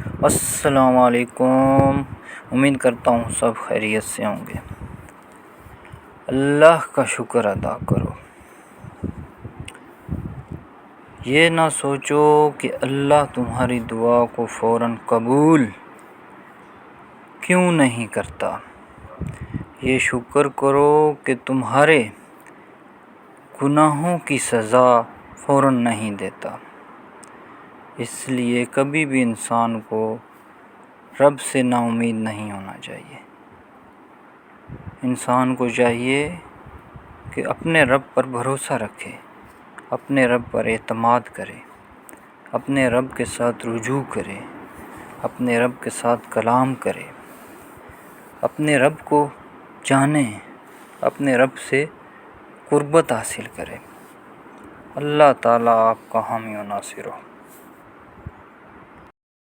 السلام علیکم۔ امید کرتا ہوں سب خیریت سے ہوں گے۔ اللہ کا شکر ادا کرو۔ یہ نہ سوچو کہ اللہ تمہاری دعا کو فوراً قبول کیوں نہیں کرتا۔ یہ شکر کرو کہ تمہارے گناہوں کی سزا فوراً نہیں دیتا۔ اس لیے کبھی بھی انسان کو رب سے نا امید نہیں ہونا چاہیے۔ انسان کو چاہیے کہ اپنے رب پر بھروسہ رکھے، اپنے رب پر اعتماد کرے، اپنے رب کے ساتھ رجوع کرے، اپنے رب کے ساتھ کلام کرے، اپنے رب کو جانے، اپنے رب سے قربت حاصل کرے۔ اللہ تعالیٰ آپ کا حامی و ناصر ہو۔